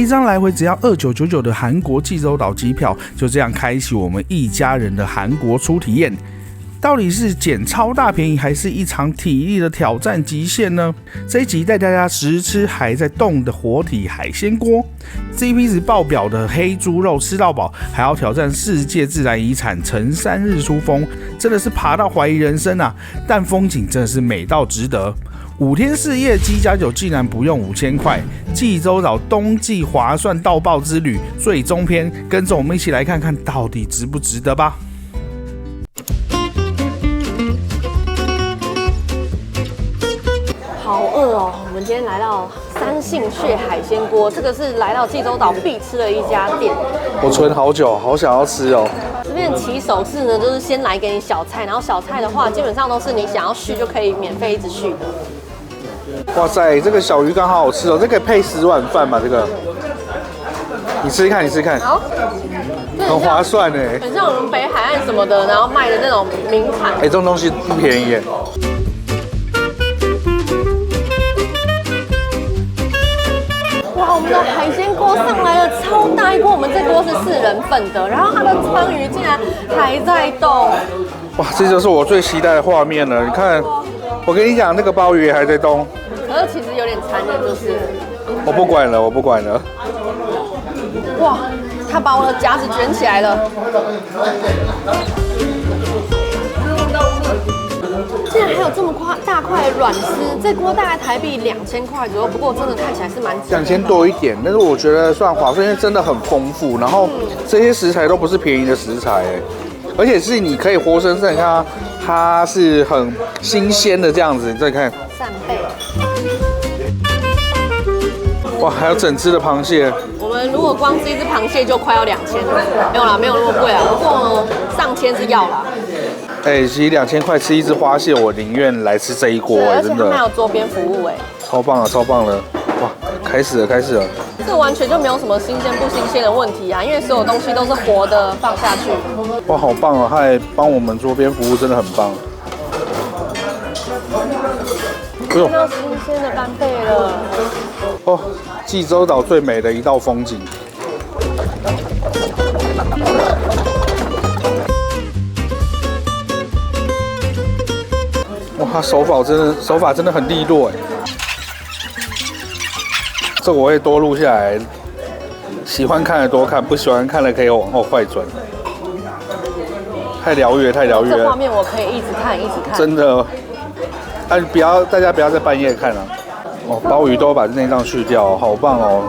一張來回只要2999的韓國濟州島機票，就這樣開啟我們一家人的韓國初體驗。到底是撿超大便宜，還是一場體力的挑戰極限呢？這一集帶大家實吃還在動的活體海鮮鍋 ，CP 值爆表的黑豬肉吃到飽，還要挑戰世界自然遺產成山日出峰，真的是爬到懷疑人生啊！但風景真的是美到值得。5天4夜機加酒竟然不用5000塊，濟州島冬季划算到爆之旅最終篇，跟着我們一起來看看到底值不值得吧。好餓哦！我们今天来到三姓穴海鮮鍋，這個是來到濟州島必吃的一家店。我存好久，好想要吃哦。這邊起手式呢，就是先來給你小菜，然後小菜的話，基本上都是你想要續就可以免費一直續的。哇塞，這個小魚乾好好吃哦，這可以配10碗飯吧？這個，你吃吃看，你吃吃看。好，很划算哎，很像我們北海岸什麼的，然後賣的那種名產。哎，這種東西不便宜耶。哇，我們的海鮮鍋上來了，超大一鍋，我們這鍋是4人份的，然後它的鯧魚竟然還在動。哇，這就是我最期待的畫面了。你看，我跟你講，那個鮑魚也還在動。可是其實有點殘忍，就是。我不管了，我不管了。哇，它把我的夾子捲起來了。竟然還有這麼大塊軟絲，這鍋大概台幣2000塊左右，不過真的看起來是蠻值的。2000多一點，但是我覺得算划算，因為真的很豐富，然後這些食材都不是便宜的食材，而且是你可以活生生你看它是很新鮮的這樣子，你再看。扇貝。哇，還有整只的螃蟹。我們如果光吃一只螃蟹就快要2000了，沒有啦，沒有那麼貴啊，不過上千是要啦。哎，其實2000塊吃一只花蟹，我寧願來吃這一鍋哎，真的。而且還有桌邊服務哎，超棒了，超棒了！哇，開始了，開始了。這完全就沒有什麼新鮮不新鮮的問題啊，因為所有東西都是活的放下去。哇，好棒哦！他還幫我們桌邊服務，真的很棒。看到新鮮的干貝了。哦，濟州島最美的一道風景。哇，他手法真的很利落哎。這個我會多錄下來，喜歡看的多看，不喜歡看的可以往後快轉。太療癒了，太療癒了。這畫面我可以一直看，一直看。真的，大家不要在半夜看啊。哦，鮑魚都把內臟去掉，好棒哦！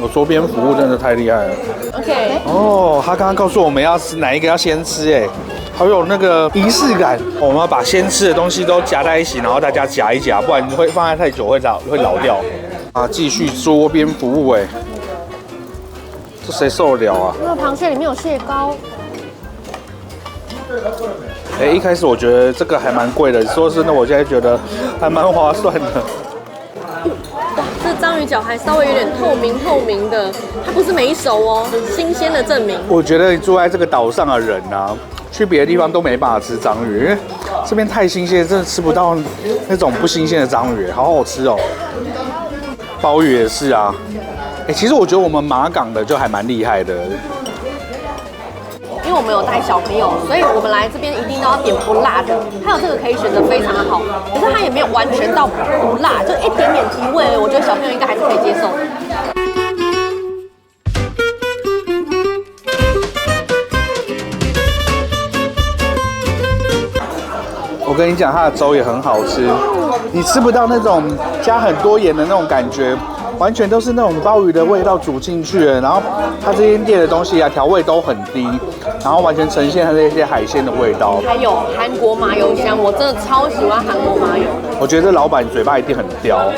有桌邊服務真的太厲害了。OK。哦，他剛剛告訴我們要吃哪一個要先吃哎。好有那個儀式感，我們要把先吃的東西都夾在一起，然後大家夾一夾，不然會放在太久會老掉。啊，繼續桌邊服務哎，這誰受得了啊？那個螃蟹裡面有蟹膏。哎，一開始我覺得這個還蠻貴的，說真的，我現在覺得還蠻划算的。哇，這章魚腳還稍微有點透明的，它不是沒熟哦，新鮮的證明。我覺得你住在這個島上的人啊，去別的地方都沒辦法吃章魚，因為這邊太新鮮，真的吃不到那種不新鮮的章魚，好好吃哦。鮑魚也是啊，其實我覺得我們馬港的就還蠻厲害的，因為我們有帶小朋友，所以我們來這邊一定都要點不辣的。還有這個可以選擇非常的好，可是它也沒有完全到不辣，就一點點提味，我覺得小朋友應該還是可以接受的。我跟你講，它的粥也很好吃，你吃不到那種加很多鹽的那種感覺，完全都是那種鮑魚的味道煮進去了。然後它這間店的東西啊，調味都很低，然後完全呈現它這些海鮮的味道。還有韓國麻油香，我真的超喜歡韓國麻油。我覺得這老闆嘴巴一定很刁，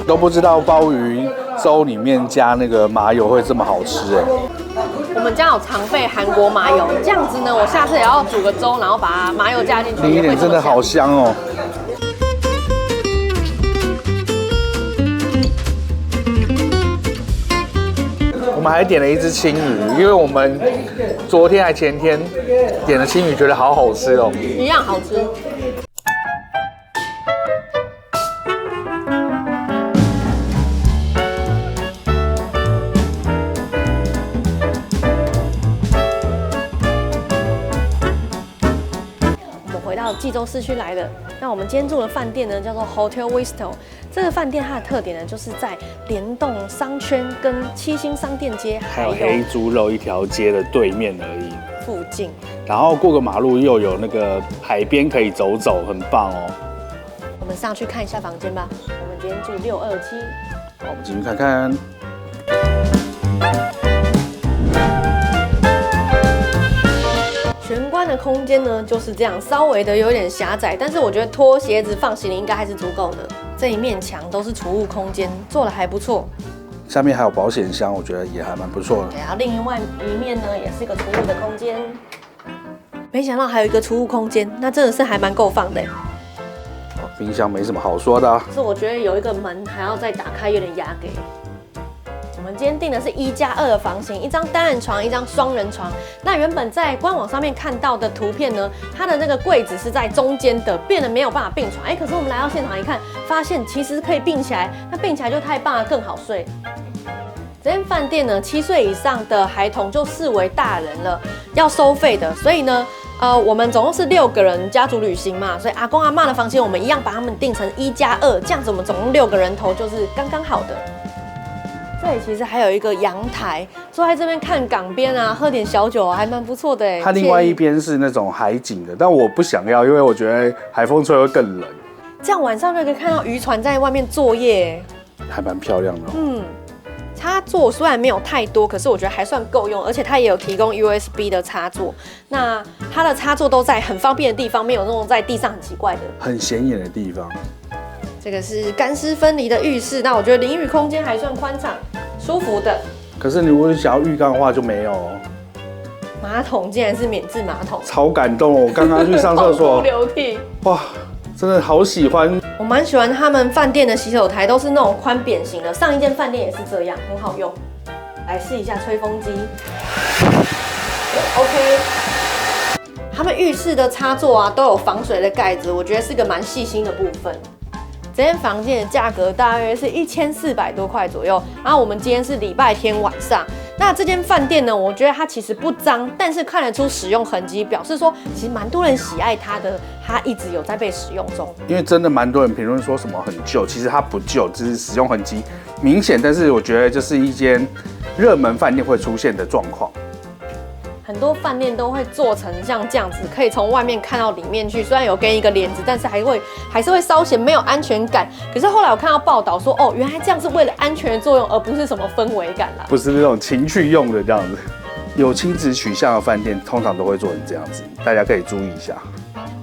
都不知道鮑魚粥裡面加那個麻油會這麼好吃哎。我們家有常備韓國麻油，這樣子呢，我下次也要煮個粥，然後把麻油加進去。淋一點真的好香哦。我們還點了一隻青魚，因為我們昨天還前天點了青魚，覺得好好吃哦，一樣好吃。濟州市區來的。那我們今天住的飯店呢，叫做 Hotel Vista。這個飯店它的特點呢，就是在聯動商圈跟七星商店街，還有黑豬肉一條街的对面而已。附近，然後過個馬路又有那個海邊可以走走，很棒哦。我們上去看一下房間吧。我們今天住627。好，我們進去看看。玄關的空間呢就是這樣，稍微的有點狹窄，但是我覺得脫鞋子放行李應該還是足夠的。這一面牆都是儲物空間，做的還不錯。下面還有保險箱，我覺得也還蠻不錯的。然後另外一面呢，也是一個儲物的空間。沒想到還有一個儲物空間，那真的是還蠻夠放的。冰箱沒什麼好說的啊，是我覺得有一個門還要再打開，有點壓給。我們今天訂的是1+2的房型，一張單人床，一張雙人床。那原本在官網上面看到的圖片呢，它的那個櫃子是在中間的，變得沒有辦法並床。可是我們來到現場一看，發現其實可以並起来，那並起来就太棒了，更好睡。這間飯店呢，7歲以上的孩童就視為大人了，要收費的。所以呢，我們總共是6個人家族旅行嘛，所以阿公阿嬤的房間我們一樣把他們訂成1+2，這樣子我們總共6個人頭就是剛剛好的。這裡其實還有一個陽台，坐在這邊看港邊啊，喝點小酒啊，還蠻不錯的哎。它另外一邊是那種海景的，但我不想要，因為我覺得海風吹會更冷。這樣晚上就可以看到漁船在外面作業，還蠻漂亮的哦。插座雖然沒有太多，可是我覺得還算夠用，而且它也有提供 USB 的插座。那它的插座都在很方便的地方，沒有那種在地上很奇怪的、很顯眼的地方。這個是乾濕分離的浴室，那我覺得淋浴空間還算寬敞、舒服的。可是你如果想要浴缸的話就沒有哦。馬桶竟然是免治馬桶，超感動哦！我剛剛去上廁所，流涕。哇，真的好喜歡。我蠻喜歡他們飯店的洗手台，都是那種寬扁型的。上一間飯店也是這樣，很好用。來試一下吹風機。OK。他們浴室的插座啊都有防水的蓋子，我覺得是個蠻細心的部分。這間房間的價格大約是1400多塊左右。然後我們今天是禮拜天晚上。那這間飯店呢，我覺得它其實不髒，但是看得出使用痕跡，表示說其實蠻多人喜愛它的，它一直有在被使用中。因為真的蠻多人評論說什麼很舊，其實它不舊，只是使用痕跡明顯。但是我覺得這是一間熱門飯店會出現的狀況。很多飯店都會做成像這樣子，可以從外面看到裡面去。雖然有跟一個簾子，但是還是會稍顯沒有安全感。可是後來我看到報道說，哦，原來這樣是為了安全的作用，而不是什麼氛圍感啦。不是那種情趣用的這樣子。有親子取向的飯店通常都會做成這樣子，大家可以注意一下。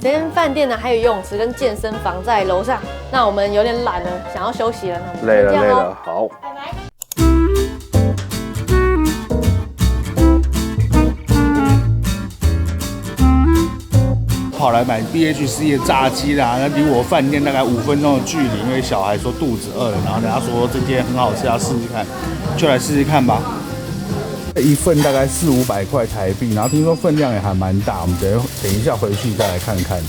這間飯店呢，還有游泳池跟健身房在樓上。那我們有點懶了，想要休息了，那我們累了，好，拜拜。跑來買 BHC 的炸雞啦，那離我飯店大概5分鐘的距離，因為小孩說肚子餓了，然後等他說這間很好吃，要試試看，就來試試看吧。一份大概400-500塊台幣，然後聽說分量也還蠻大，我們等一下回去再來看看。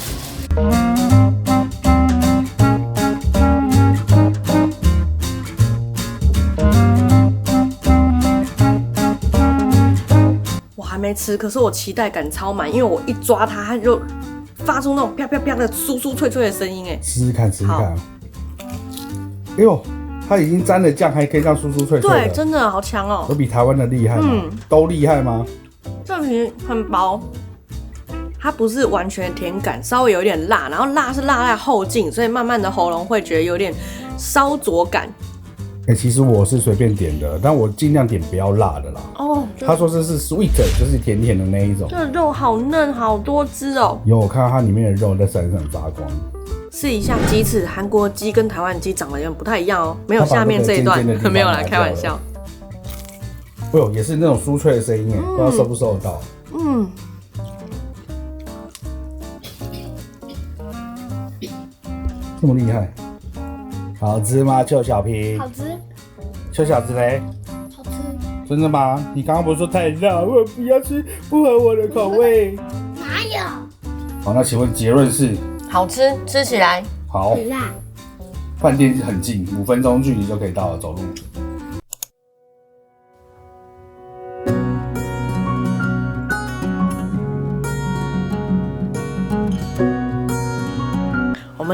我還沒吃，可是我期待感超滿，因為我一抓它，它就發出那種啪啪啪的酥酥脆脆的聲音，哎，試試看，試試看。哎呦，它已經沾了醬，還可以這樣酥酥脆脆的。對，真的好強哦！有比台灣的厲害嗎？都厲害嗎？這皮很薄，它不是完全甜感，稍微有點辣，然後辣是辣在後勁，所以慢慢的喉嚨會覺得有點燒灼感。其實我是隨便點的，但我盡量點不要辣的啦。哦，他說這是 sweet， 就是甜甜的那一種。這肉好嫩，好多汁哦。有，我看到它裡面的肉在閃閃發光。試一下雞翅，韓國雞跟台灣雞長得有點不太一樣哦，沒有下面這一段，沒有啦，開玩笑。哎呦，也是那種酥脆的聲音哎，不知道收不收得到。嗯。這麼厲害。好吃嗎，邱小平？好吃。邱小子嘞？好吃。真的嗎？你剛剛不是說太辣，我不要吃，不合我的口味。哪有？好，那請問結論是？好吃，吃起來。好。很辣。飯店很近，5分鐘距離就可以到了，走路。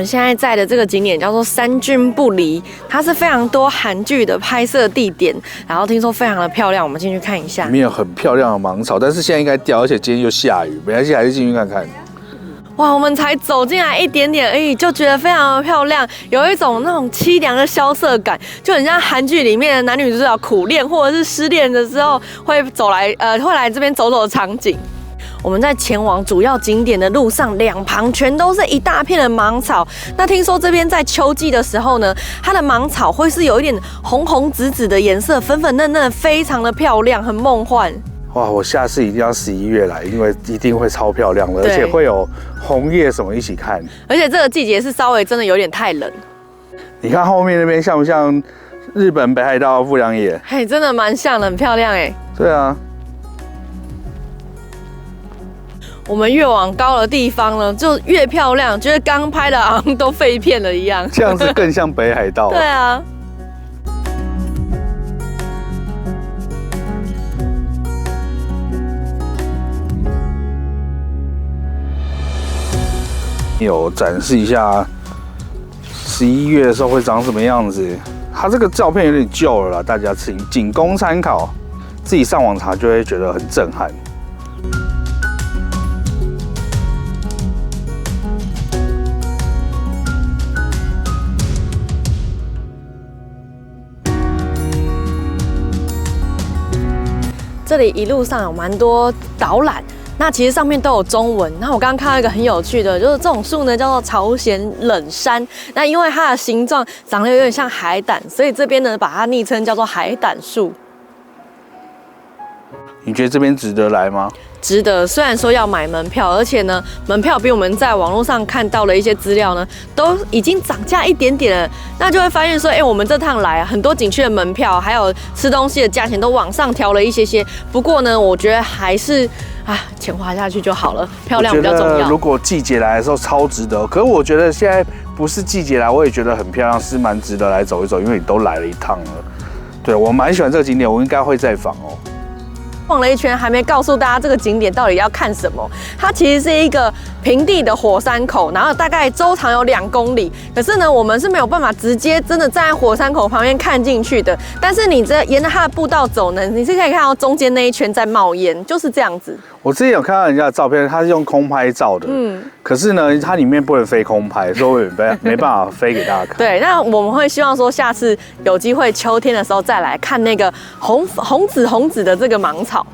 們現在在的這個景點叫做三郡不離，它是非常多韓劇的拍攝地點，然後聽說非常的漂亮，我們進去看一下。裡面有很漂亮的芒草，但是現在應該掉，而且今天又下雨，沒關係，還是進去看看。哇，我們才走進來一點點而已，就覺得非常的漂亮，有一種那種凄涼的蕭瑟感，就很像韓劇裡面的男女主角苦戀或者是失戀的時候會來這邊走走的場景。我們在前往主要景點的路上，兩旁全都是一大片的芒草。那聽說這邊在秋季的時候呢，它的芒草會是有一點紅紅紫紫的顏色，粉粉嫩嫩，非常的漂亮，很夢幻。哇，我下次一定要11月來，因為一定會超漂亮的，而且會有紅葉什麼一起看。而且這個季節是稍微真的有點太冷。你看後面那邊像不像日本北海道富良野？嘿，真的蠻像的，很漂亮哎。對啊。我們越往高的地方呢，就越漂亮，覺得剛拍的好像都廢片了一樣。這樣子更像北海道。對啊。有展示一下11月的時候會長什麼樣子。它這個照片有點舊了啦，大家僅供參考，自己上網查就會覺得很震撼。這裡一路上有蠻多導覽。那其實上面都有中文。那我剛剛看到一個很有趣的，就是這種樹呢叫做朝鮮冷杉。那因為它的形狀長得有點像海膽，所以這邊呢把它昵稱叫做海膽樹。你覺得這邊值得來嗎？值得，雖然說要買門票，而且呢，門票比我們在網絡上看到的一些資料呢，都已經漲價一點點了。那就會發現說，我們這趟來啊，很多景區的門票還有吃東西的價錢都往上調了一些些。不過呢，我覺得還是錢花下去就好了，漂亮比較重要。如果季節來的時候超值得，可是我覺得现在不是季節來，我也覺得很漂亮，是蠻值得來走一走，因為你都來了一趟了。對，我蠻喜歡這個景點，我應該會再訪哦。逛了一圈，還沒告訴大家這個景點到底要看什麼。它其實是一個平地的火山口，然後大概周長有2公里。可是呢，我們是沒有办法直接真的站在火山口旁邊看進去的。但是你沿着它的步道走呢，你是可以看到中間那一圈在冒煙，就是這樣子。我之前有看到人家的照片，他是用空拍照的，可是呢，它裡面不能飛空拍，所以我沒辦法飛給大家看。对，那我們會希望說，下次有機會秋天的時候再來看那個紅紫的這個芒草。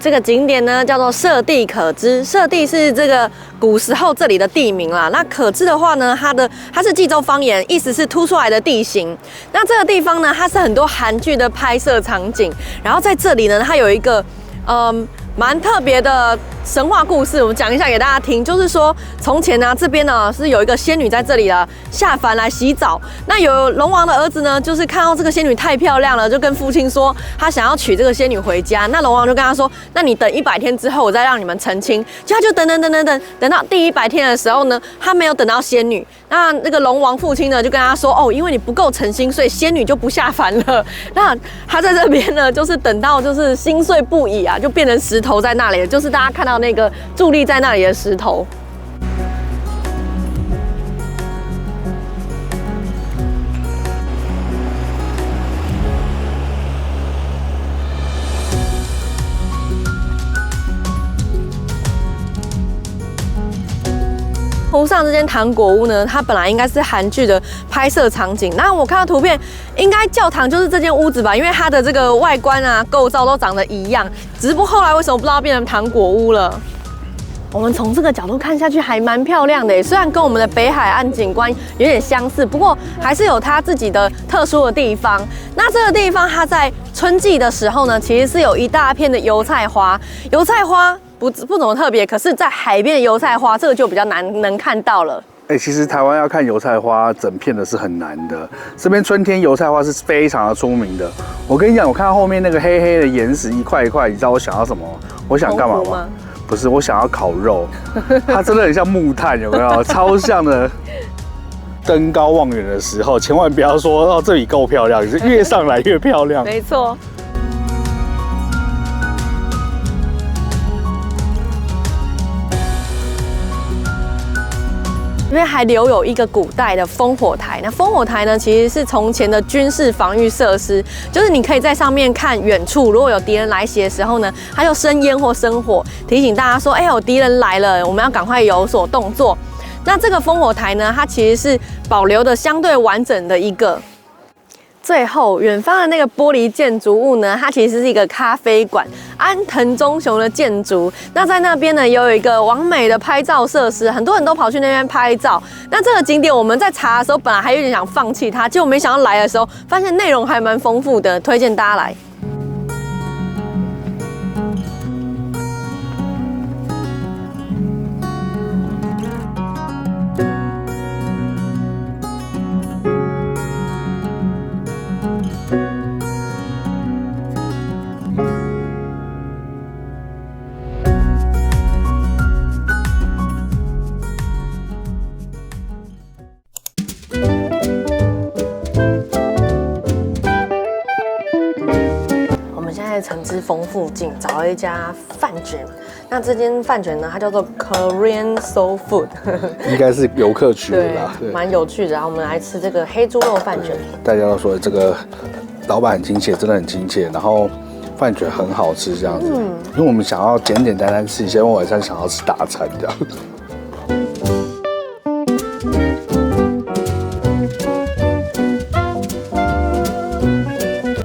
這個景點呢叫做社地可知，社地是這個古時候這裡的地名啦。那可知的話呢，它是濟州方言，意思是凸出來的地形。那這個地方呢，它是很多韓劇的拍攝場景。然後在這裡呢，它有一個蠻特別的神話故事，我們講一下給大家聽。就是說，從前呢，這邊呢是有一個仙女在這裡下凡來洗澡。那有龍王的兒子呢，就是看到這個仙女太漂亮了，就跟父親說他想要娶這個仙女回家。那龍王就跟他說：“那你等100天之後，我再讓你們成親。”就他就等到第100天的時候呢，他沒有等到仙女。那個龍王父親呢，就跟他說：“哦，因為你不夠誠心，所以仙女就不下凡了。”那他在這邊呢，就是等到就是心碎不已啊，就變成石頭在那裡，就是大家看到那個佇立在那裡的石頭。湖上這間糖果屋呢，它本來應該是韓劇的拍攝場景。那我看到圖片，應該教堂就是這間屋子吧，因為它的這個外觀啊、構造都長得一樣。只不過後來為什麼不知道變成糖果屋了？我們從這個角度看下去還蠻漂亮的耶，雖然跟我們的北海岸景觀有點相似，不過還是有它自己的特殊的地方。那這個地方它在春季的時候呢，其實是有一大片的油菜花，油菜花。不怎麼特別，可是，在海邊的油菜花，這個就比較難能看到了。其實台灣要看油菜花整片的是很難的。這邊春天油菜花是非常的出名的。我跟你講，我看到後面那個黑黑的岩石一塊一塊，你知道我想要什麼？我想幹嘛嗎？不是，我想要烤肉。它真的很像木炭，有沒有？超像的。登高望遠的時候，千萬不要說哦這裡夠漂亮，是越上來越漂亮。沒錯。因為還留有一個古代的烽火台，那烽火台呢，其實是從前的軍事防禦設施，就是你可以在上面看遠處，如果有敵人來襲的時候呢，它就生煙或生火，提醒大家說，哎，有敵人來了，我們要趕快有所動作。那這個烽火台呢，它其實是保留的相對完整的一個。最後，遠方的那個玻璃建築物呢，它其實是一個咖啡館，安藤忠雄的建築。那在那邊呢，也有一個完美的拍照設施，很多人都跑去那邊拍照。那這個景點我們在查的時候，本來還有點想放棄它，結果沒想到來的時候，發現內容還蠻豐富的，推薦大家來。城之峰附近找了一家飯卷，那這間飯卷呢，它叫做 Korean Soul Food， 應該是游客区的啦，對，蠻有趣的。然後我們來吃這個黑豬肉飯卷。大家都說這個老闆很親切，真的很親切，然後飯卷很好吃這樣子。因為我們想要簡簡單單吃一些，因為晚上想要吃大餐這樣。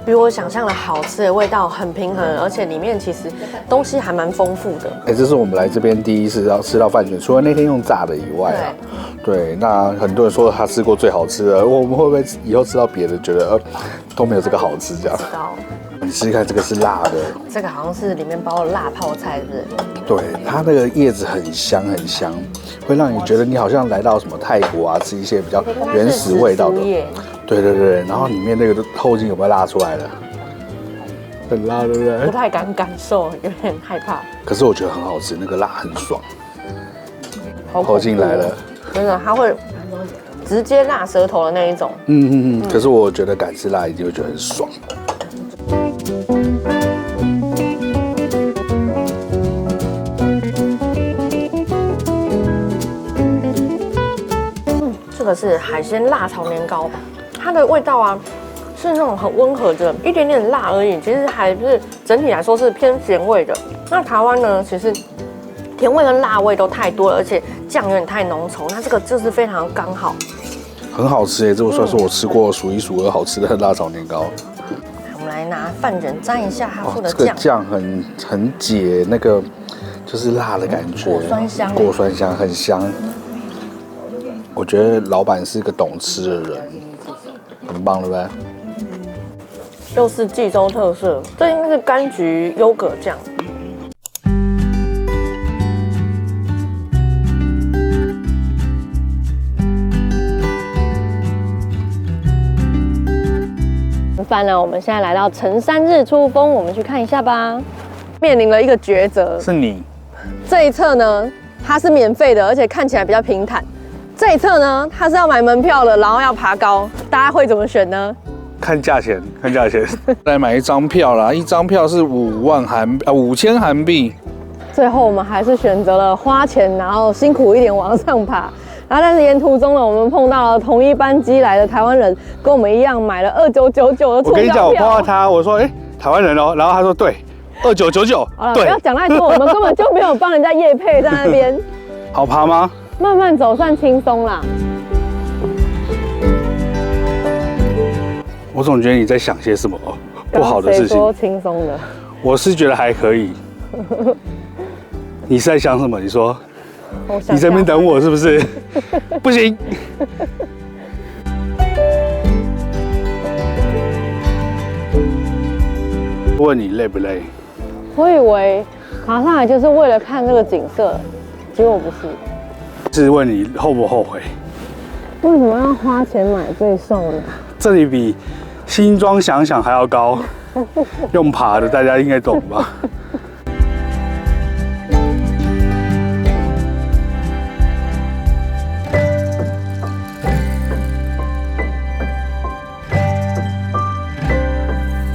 比我想象的好吃的味道很平衡，而且裡面其實東西還蠻豐富的。這是我們來這邊第一次要吃到飯卷，除了那天用炸的以外啊，对，那很多人說他吃過最好吃的，我們會不會以後吃到別的覺得都沒有這個好吃這樣？你試試看，這個是辣的，這個好像是裡面包了辣泡菜，是不是？對，它那個葉子很香很香，會讓你覺得你好像來到什麼泰國啊，吃一些比較原始味道的。對对对，然後裡面那個後勁有沒有辣出來了？很辣，对不對？不太敢感受，有點害怕。可是我覺得很好吃，那個辣很爽。後勁來了，真的，它會直接辣舌頭的那一種。可是我覺得敢吃辣一定會覺得很爽。这個是海鮮辣炒年糕吧？它的味道啊，是那種很溫和的，一點點辣而已。其實還是整體來說是偏鹹味的。那台灣呢，其實甜味跟辣味都太多了，而且醬有點太濃稠。那這個就是非常剛好，很好吃耶！這算是我吃過數一數二好吃的辣炒年糕。我們來拿飯卷沾一下它附的醬，這個醬很解那個就是辣的感覺，果酸香，果酸香很香。我覺得老闆是個懂吃的人，很棒，對不對？又是濟州特色，這應該是柑橘優格醬。很煩了，我們現在來到城山日出峰，我們去看一下吧。面臨了一個抉擇，是你這一側呢，它是免費的，而且看起來比較平坦。這一側呢，它是要買門票的，然後要爬高，大家會怎麼選呢？看價錢，看價錢。來買一張票啦，一張票是5000韓幣。最後我們還是選擇了花錢，然後辛苦一點往上爬。然後但是沿途中呢，我們碰到了同一班機來的台灣人，跟我們一樣買了2999的錯價票。我跟你講，我碰到他，我說台灣人哦，然後他說對，2999。好了，不要講太多，我們根本就沒有幫人家業配在那邊。好爬嗎？慢慢走算輕鬆啦。我總覺得你在想些什麼不好的事情。說輕鬆的，我是覺得還可以。你是在想什麼？你說。你在那邊等我是不是？不行。問你累不累？我以為爬上來就是為了看這個景色，結果不是。是問你後不後悔？為什麼要花錢買罪受呢？這裡比新莊想想還要高，用爬的大家應該懂吧？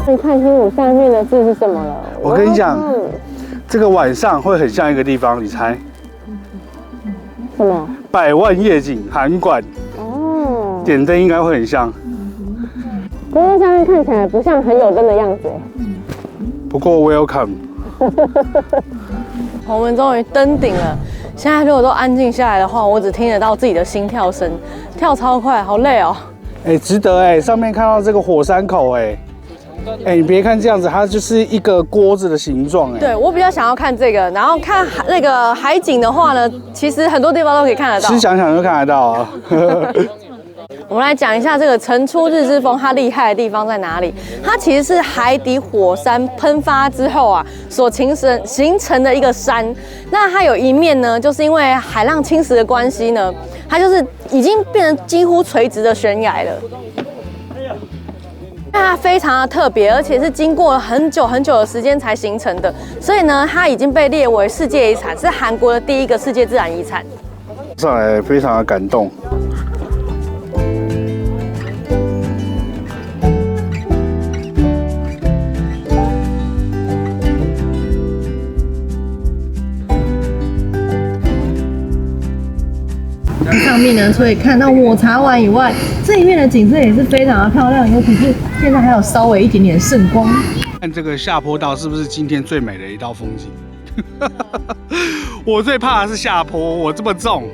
你看清楚下面的字是什麼了？我跟你講，這個晚上會很像一個地方，你猜？什麼？百萬夜景函館。哦。點燈應該會很像。不過下面看起來不像很有燈的樣子。不過 welcome。我們終於登頂了。現在如果都安靜下來的話，我只聽得到自己的心跳聲，跳超快，好累哦。值得哎！上面看到這個火山口哎，你別看這樣子，它就是一個鍋子的形狀哎。對，我比較想要看這個，然後看那個海景的話呢，其實很多地方都可以看得到。是想想就看得到啊。我們來講一下這個晨出日之峰，它厲害的地方在哪裡？它其實是海底火山噴發之後啊，所形成的一個山。那它有一面呢，就是因為海浪侵蝕的關係呢，它就是已經變成幾乎垂直的懸崖了。那它非常的特別，而且是經過了很久很久的時間才形成的，所以呢，它已經被列為世界遺產，是韓國的第一個世界自然遺產。上來非常的感動。上面呢，所以看到抹茶碗以外，這一面的景色也是非常的漂亮，尤其是現在還有稍微一點點聖光。看這個下坡道是不是今天最美的一道風景？我最怕的是下坡，我這麼重。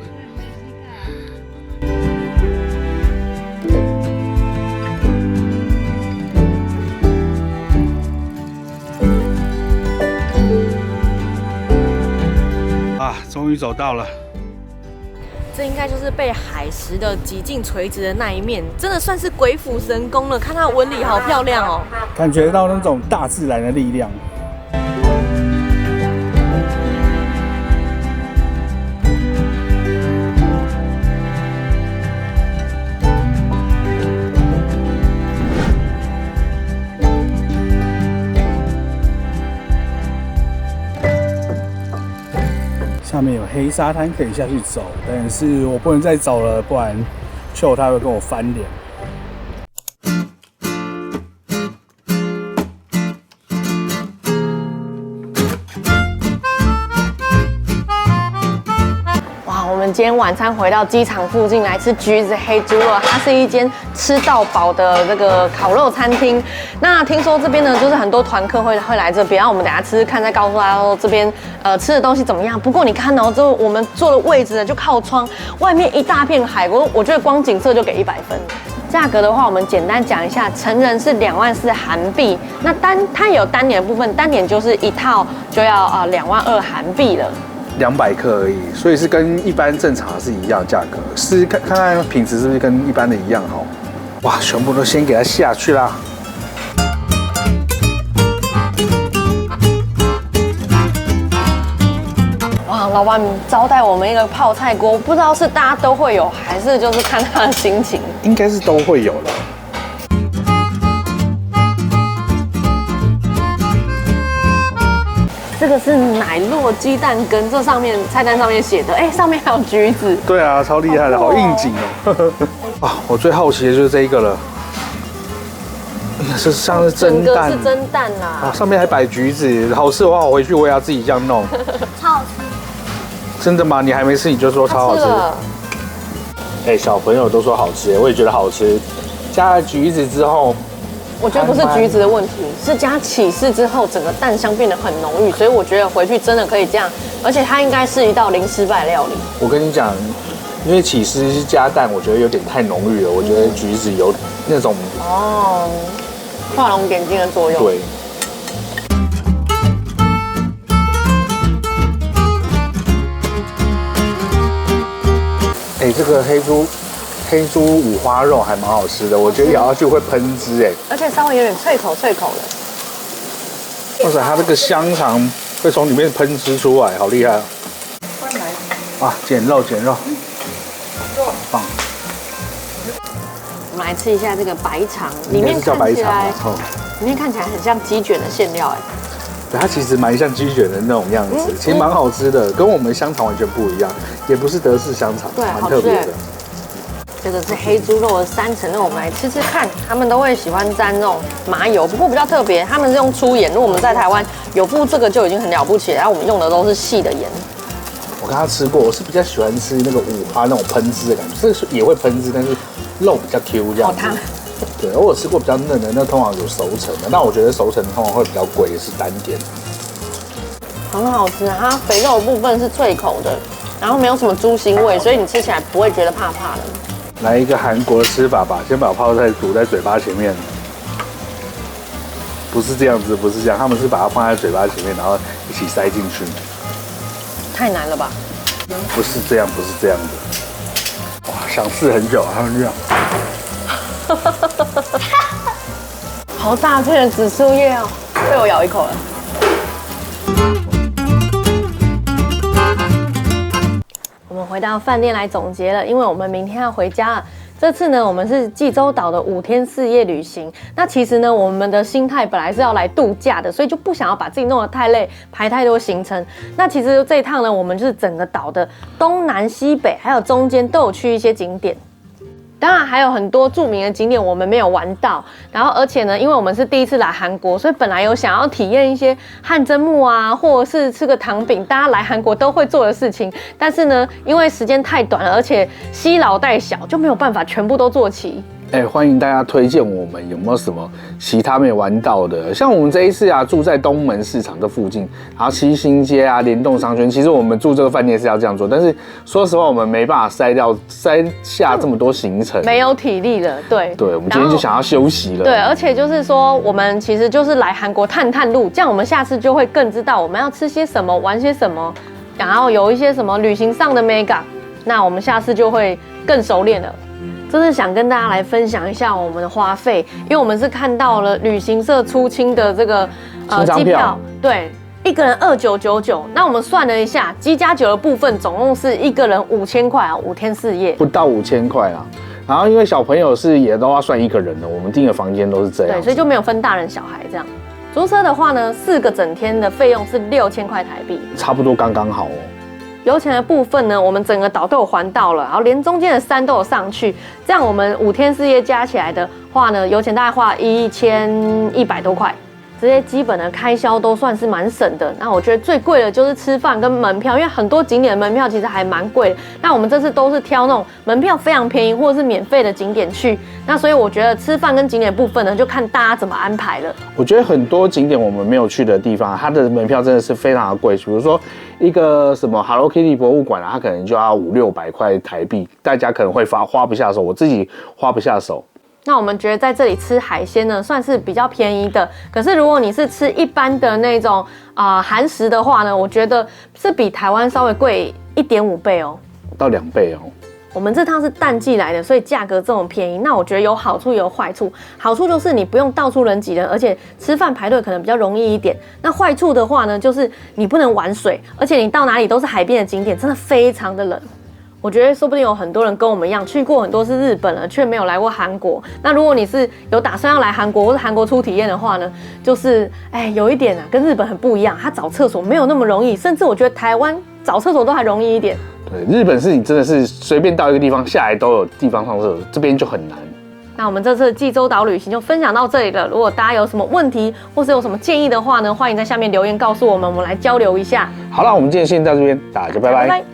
啊，終於走到了。这应该就是被海蝕的极盡垂直的那一面，真的算是鬼斧神工了。看它紋理好漂亮哦，感覺到那種大自然的力量。下面有黑沙灘可以下去走，但是我不能再走了，不然Chiu他會跟我翻臉。哇，我们今天晚餐回到機場附近來吃橘子黑豬肉，它是一間吃到飽的這個烤肉餐廳。那聽說這邊呢，就是很多團客會來這邊，然後我們等一下吃吃看，再告訴大家說這邊吃的東西怎麼樣。不過你看哦，這我們坐的位置呢就靠窗，外面一大片海，我覺得光景色就給100分。價格的話，我們簡單講一下，成人是24000韓幣，那它也有單點的部分，單點就是一套就要22000韓幣了。200克而已，所以是跟一般正常是一樣的價格。是看看品質是不是跟一般的一樣好。哇，全部都先給它下去啦。哇，老闆招待我們一個泡菜鍋，不知道是大家都會有，還是就是看他的心情。應該是都會有的。這個是奶酪雞蛋羹，這上面菜單上面寫的，哎，上面還有橘子。對啊，超厲害的，好應景哦。啊，我最好奇的就是這一個了。哎呀，這像是蒸蛋，是蒸蛋啦。啊，上面還擺橘子，好吃的話我回去我也要自己這樣弄。超好吃。真的嗎？你還沒吃你就說超好吃？哎，小朋友都說好吃，我也覺得好吃。加了橘子之後。我覺得不是橘子的問題，是加起司之後，整個蛋香變得很濃郁，所以我覺得回去真的可以這樣，而且它應該是一道零失敗料理。我跟你講，因為起司加蛋，我覺得有點太濃郁了，我覺得橘子有那種畫龍點睛的作用。對。哎，這個黑豬五花肉還蠻好吃的，我覺得咬下去會噴汁哎，而且稍微有點脆口的。哇塞，它這個香腸會從裡面噴汁出來，好厲害啊！撿肉，好棒。我們來吃一下這個白腸，裡面看起來很像雞卷的餡料哎。對，它其實蠻像雞卷的那種樣子，其實蠻好吃的，跟我們香腸完全不一樣，也不是德式香腸，蠻特別的。這個是黑豬肉的3層肉，我們來吃吃看。他們都會喜歡沾那種麻油，不過比較特別，他們是用粗鹽。如果我們在台灣有附這個就已經很了不起了，然後我們用的都是細的鹽。我刚剛吃過，我是比較喜歡吃那個五花那種噴汁的感覺，這個也會噴汁，但是肉比較 Q 這樣子。對，我有吃過比較嫩的，那通常有熟成的，那我覺得熟成的通常會比較貴，是單點。很好吃，它肥肉的部分是脆口的，然後沒有什麼豬腥味，所以你吃起來不會覺得怕怕的。來一個韓國的吃法吧，先把泡菜堵在嘴巴前面，不是這樣子，不是這樣，他們是把它放在嘴巴前面，然後一起塞進去。太難了吧？不是這樣，不是這樣的。哇，想試很久啊，他們這樣。好大片的紫蘇葉哦，被我咬一口了。我們回到飯店來總結了，因為我們明天要回家了。這次呢，我們是濟州島的5天4夜旅行。那其實呢，我們的心態本來是要來度假的，所以就不想要把自己弄得太累，排太多行程。那其實這一趟呢，我們就是整個島的東南西北還有中間都有去一些景點。當然還有很多著名的景點我們沒有玩到，然後而且呢，因為我們是第一次來韓國，所以本來有想要體驗一些汗蒸幕啊，或者是吃個糖餅，大家來韓國都會做的事情。但是呢，因為時間太短了，而且攜老帶小，就沒有辦法全部都做齊。歡迎大家推薦我們有沒有什麼其他沒有玩到的，像我們這一次啊，住在東門市場這附近，然後七星街啊、聯動商圈，其實我們住這個飯店是要這樣做，但是說實話，我們沒辦法塞下這麼多行程，沒有體力了。對，我們今天就想要休息了。對，而且就是說，我們其實就是來韓國探路，這樣我們下次就會更知道我們要吃些什麼、玩些什麼，然後有一些什麼旅行上的 mega， 那我們下次就會更熟練了。真是想跟大家來分享一下我們的花費，因為我們是看到了旅行社出清的這個機票，對，一個人2999，那我們算了一下，機加酒的部分總共是一個人5000塊啊，5天4夜，不到5000塊啦。然後因為小朋友是也都要算一個人的，我們訂的房間都是這樣，對，所以就沒有分大人小孩這樣。租車的話呢，4個整天的費用是6000塊台幣，差不多剛剛好哦。油錢的部分呢，我們整個島都有環到了，然後連中間的山都有上去，這樣我們5天4夜加起來的話呢，油錢大概花1100多塊，這些基本的開銷都算是蠻省的。那我覺得最貴的就是吃飯跟門票，因為很多景點的門票其實還蠻貴的。那我們這次都是挑那種門票非常便宜或者是免費的景點去，那所以我覺得吃飯跟景點部分呢，就看大家怎麼安排了。我覺得很多景點我們沒有去的地方，它的門票真的是非常的貴，比如說一個什麼 Hello Kitty 博物館啊，它可能就要500-600塊台幣，大家可能會花不下手，我自己花不下手。那我們覺得在這裡吃海鮮呢，算是比較便宜的。可是如果你是吃一般的那種韓食的話呢，我覺得是比台灣稍微貴1.5倍哦，到2倍哦。我們這趟是淡季來的，所以價格這麼便宜。那我覺得有好處也有壞處。好處就是你不用到處人擠人，而且吃飯排隊可能比較容易一點。那壞處的話呢，就是你不能玩水，而且你到哪裡都是海邊的景點，真的非常的冷。我覺得說不定有很多人跟我們一樣去過很多次日本了，卻沒有來過韓國。那如果你是有打算要來韓國或是韓國初體驗的話呢，就是有一點跟日本很不一樣，它找廁所沒有那麼容易，甚至我覺得台灣找廁所都還容易一點。對，日本是你真的是隨便到一個地方下來都有地方上廁所，這邊就很難。那我們這次濟州島旅行就分享到這裡了。如果大家有什麼問題或是有什麼建議的話呢，歡迎在下面留言告訴我們，我們來交流一下。好了，我們今天先到這邊，大家拜拜。拜拜。